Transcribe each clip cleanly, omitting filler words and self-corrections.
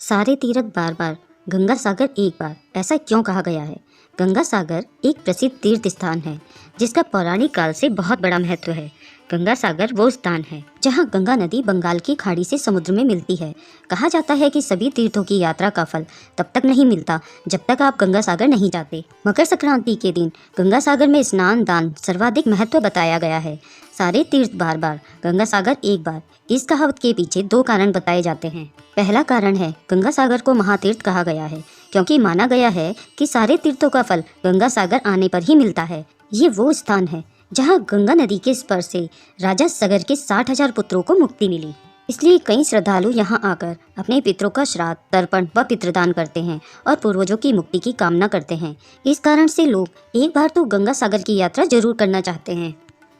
सारे तीर्थ बार बार, गंगा सागर एक बार, ऐसा क्यों कहा गया है? गंगा सागर एक प्रसिद्ध तीर्थ स्थान है जिसका पौराणिक काल से बहुत बड़ा महत्व है। गंगा सागर वो स्थान है जहाँ गंगा नदी बंगाल की खाड़ी से समुद्र में मिलती है। कहा जाता है कि सभी तीर्थों की यात्रा का फल तब तक नहीं मिलता जब तक आप गंगा सागर नहीं जाते। मकर संक्रांति के दिन गंगा सागर में स्नान दान सर्वाधिक महत्व बताया गया है। सारे तीर्थ बार बार, गंगा सागर एक बार, इस कहावत के पीछे दो कारण बताए जाते हैं। पहला कारण है गंगा सागर को महातीर्थ कहा गया है क्योंकि माना गया है कि सारे तीर्थों का फल गंगा सागर आने पर ही मिलता है। ये वो स्थान है जहाँ गंगा नदी के स्पर्श से राजा सगर के 60,000 पुत्रों को मुक्ति मिली। इसलिए कई श्रद्धालु यहाँ आकर अपने पितरों का श्राद्ध, तर्पण व पितृदान करते हैं और पूर्वजों की मुक्ति की कामना करते हैं। इस कारण से लोग एक बार तो गंगा सागर की यात्रा जरूर करना चाहते हैं।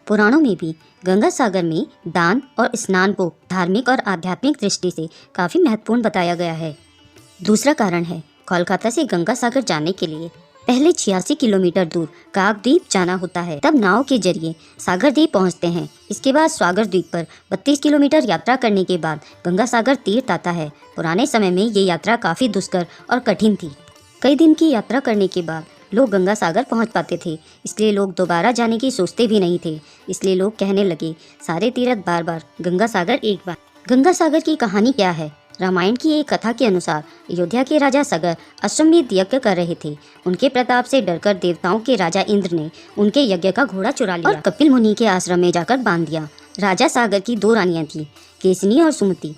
पुराणों में भी गंगा सागर में दान और स्नान को धार्मिक और आध्यात्मिक दृष्टि से काफी महत्वपूर्ण बताया गया है। दूसरा कारण है कोलकाता से गंगा सागर जाने के लिए पहले 86 किलोमीटर दूर काकद्वीप जाना होता है, तब नाव के जरिए सागर द्वीप पहुंचते हैं। इसके बाद स्वागर द्वीप पर 32 किलोमीटर यात्रा करने के बाद गंगा सागर तीर्थ आता है। पुराने समय में ये यात्रा काफी दुष्कर और कठिन थी। कई दिन की यात्रा करने के बाद लोग गंगा सागर पहुंच पाते थे, इसलिए लोग दोबारा जाने की सोचते भी नहीं थे। इसलिए लोग कहने लगे, सारे तीर्थ बार बार, गंगा सागर एक बार। गंगा सागर की कहानी क्या है? रामायण की एक कथा के अनुसार अयोध्या के राजा सगर अश्वमेध यज्ञ कर रहे थे। उनके प्रताप से डरकर देवताओं के राजा इंद्र ने उनके यज्ञ का घोड़ा चुरा लिया और कपिल मुनि के आश्रम में जाकर बांध दिया। राजा सागर की दो रानियां थीं, केसनी और सुमति।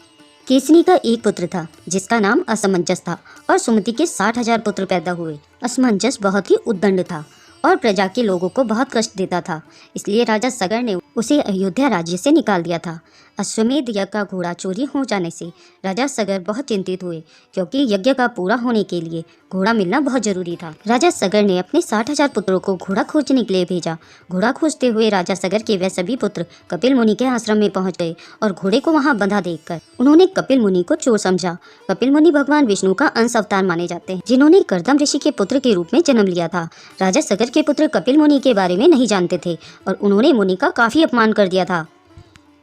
केसनी का एक पुत्र था जिसका नाम असमंजस था और सुमति के 60,000 पुत्र पैदा हुए। असमंजस बहुत ही उद्दंड था और प्रजा के लोगों को बहुत कष्ट देता था, इसलिए राजा सगर ने उसे अयोध्या राज्य से निकाल दिया था। अश्वमेध यज्ञ का घोड़ा चोरी हो जाने से राजा सगर बहुत चिंतित हुए क्योंकि यज्ञ का पूरा होने के लिए घोड़ा मिलना बहुत जरूरी था। राजा सगर ने अपने 60,000 पुत्रों को घोड़ा खोजने के लिए भेजा। घोड़ा खोजते हुए राजा सगर के वे सभी पुत्र कपिल मुनि के आश्रम में पहुंच गए और घोड़े को वहां बंधा देखकर उन्होंने कपिल मुनि को चोर समझा। कपिल मुनि भगवान विष्णु का अंश अवतार माने जाते हैं जिन्होंने कर्दम ऋषि के पुत्र के रूप में जन्म लिया था। राजा सगर के पुत्र कपिल मुनि के बारे में नहीं जानते थे और उन्होंने मुनि का काफी अपमान कर दिया था।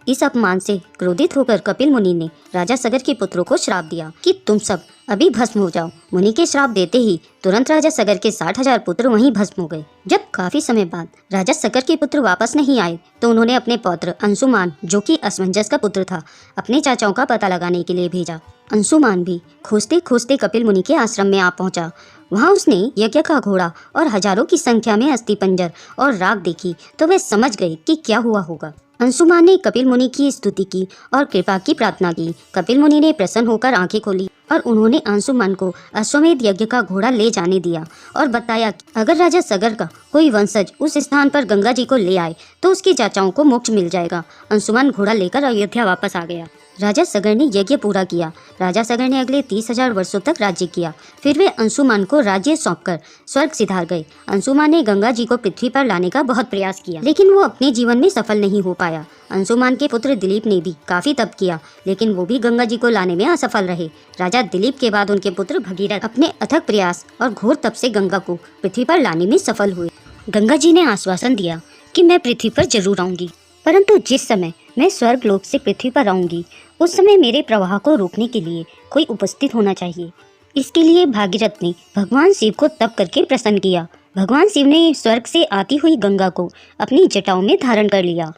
इस अपमान से क्रोधित होकर कपिल मुनि ने राजा सगर के पुत्रों को श्राप दिया कि तुम सब अभी भस्म हो जाओ। मुनि के श्राप देते ही तुरंत राजा सगर के 60,000 पुत्र वहीं भस्म हो गए। जब काफी समय बाद राजा सगर के पुत्र वापस नहीं आए तो उन्होंने अपने पौत्र अंशुमान, जो कि असमंजस का पुत्र था, अपने चाचाओं का पता लगाने के लिए भेजा। अंशुमान भी खोजते खोजते कपिल मुनि के आश्रम में आ पहुंचा। वहां उसने यज्ञ का घोड़ा और हजारों की संख्या में अस्थि पंजर और राख देखी तो वह समझ गए कि क्या हुआ होगा। अंशुमान ने कपिल मुनि की स्तुति की और कृपा की प्रार्थना की। कपिल मुनि ने प्रसन्न होकर आंखें खोली और उन्होंने अंशुमान को अश्वमेध यज्ञ का घोड़ा ले जाने दिया और बताया कि अगर राजा सगर का कोई वंशज उस स्थान पर गंगा जी को ले आए तो उसके चाचाओं को मोक्ष मिल जाएगा। अंशुमान घोड़ा लेकर अयोध्या वापस आ गया। राजा सगर ने यज्ञ पूरा किया। राजा सगर ने अगले 30,000 वर्षों तक राज्य किया। फिर वे अंशुमान को राज्य सौंपकर स्वर्ग सिधार गए। अंशुमान ने गंगा जी को पृथ्वी पर लाने का बहुत प्रयास किया, लेकिन वो अपने जीवन में सफल नहीं हो पाया। अंशुमान के पुत्र दिलीप ने भी काफी तप किया, लेकिन वो भी गंगा जी को लाने में असफल रहे। राजा दिलीप के बाद उनके पुत्र भगीरथ अपने अथक प्रयास और घोर तप से गंगा को पृथ्वी पर लाने में सफल हुए। गंगा जी ने आश्वासन दिया कि मैं पृथ्वी पर जरूर आऊंगी, परंतु जिस समय मैं स्वर्ग लोक से पृथ्वी पर आऊंगी उस समय मेरे प्रवाह को रोकने के लिए कोई उपस्थित होना चाहिए। इसके लिए भागीरथ ने भगवान शिव को तप करके प्रसन्न किया। भगवान शिव ने स्वर्ग से आती हुई गंगा को अपनी जटाओं में धारण कर लिया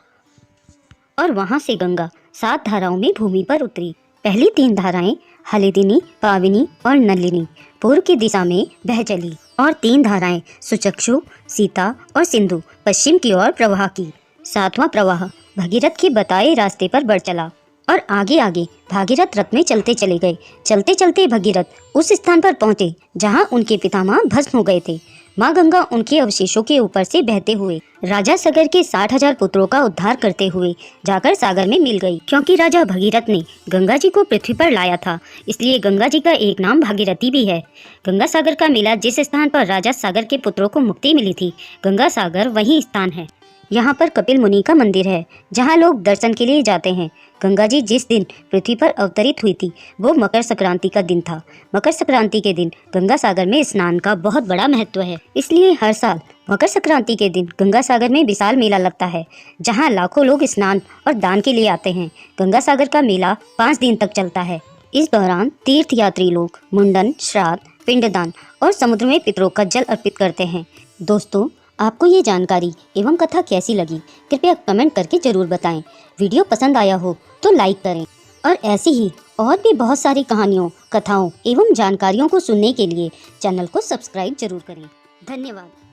और वहां से गंगा 7 धाराओं में भूमि पर उतरी। पहली 3 धाराएं हलिदिनी, पाविनी और नलिनी पूर्व की दिशा में बह चली और 3 धाराएं सुचक्षु, सीता और सिंधु पश्चिम की ओर प्रवाह की। 7वां प्रवाह भगीरथ के बताए रास्ते पर बढ़ चला और आगे आगे भागीरथ रथ में चलते चले गए। चलते चलते भगीरथ उस स्थान पर पहुंचे जहां उनके पितामह भस्म हो गए थे। माँ गंगा उनके अवशेषों के ऊपर से बहते हुए राजा सगर के 60,000 पुत्रों का उद्धार करते हुए जाकर सागर में मिल गई। क्योंकि राजा भगीरथ ने गंगा जी को पृथ्वी पर लाया था, इसलिए गंगा जी का एक नाम भागीरथी भी है। गंगा सागर का मेला जिस स्थान पर राजा सागर के पुत्रों को मुक्ति मिली थी, गंगा सागर वही स्थान है। यहाँ पर कपिल मुनि का मंदिर है जहाँ लोग दर्शन के लिए जाते हैं। गंगा जी जिस दिन पृथ्वी पर अवतरित हुई थी वो मकर संक्रांति का दिन था। मकर संक्रांति के दिन गंगा सागर में स्नान का बहुत बड़ा महत्व है, इसलिए हर साल मकर संक्रांति के दिन गंगा सागर में विशाल मेला लगता है जहाँ लाखों लोग स्नान और दान के लिए आते हैं। गंगा सागर का मेला 5 दिन तक चलता है। इस दौरान तीर्थयात्री लोग मुंडन, श्राद्ध, पिंडदान और समुद्र में पितरों का जल अर्पित करते हैं। दोस्तों, आपको ये जानकारी एवं कथा कैसी लगी, कृपया कमेंट करके जरूर बताएं। वीडियो पसंद आया हो तो लाइक करें और ऐसी ही और भी बहुत सारी कहानियों, कथाओं एवं जानकारियों को सुनने के लिए चैनल को सब्सक्राइब जरूर करें। धन्यवाद।